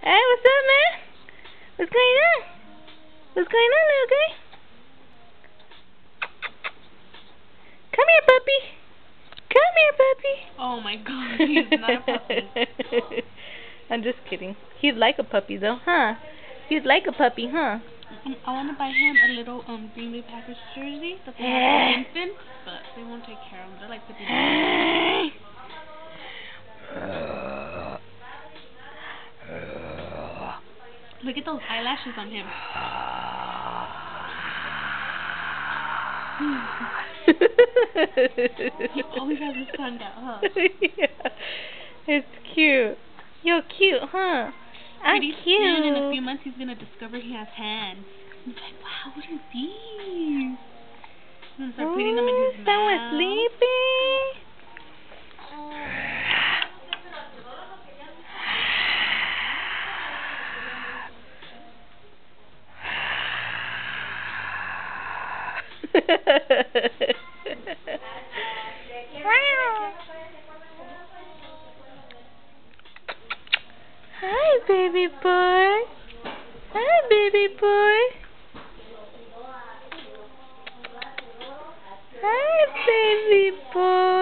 Hey, what's up, man? What's going on? What's going on, little guy? Come here, puppy. Come here, puppy. Oh my god, he's not a puppy. I'm just kidding. He's like a puppy, though, huh? He's like a puppy, huh? I want to buy him a little Green Bay Packers jersey that they have for infants, but they won't take care of him. They're like $50. Look at those eyelashes on him. He always has his tongue out, huh? Yeah. It's cute. You're cute, huh? I'm Pretty cute. soon, in a few months, he's gonna discover he has hands. He's like, wow, what are these? He's gonna start putting them in his mouth. Someone's sleeping. Hi, baby boy. Hi, baby boy. Hi, baby boy.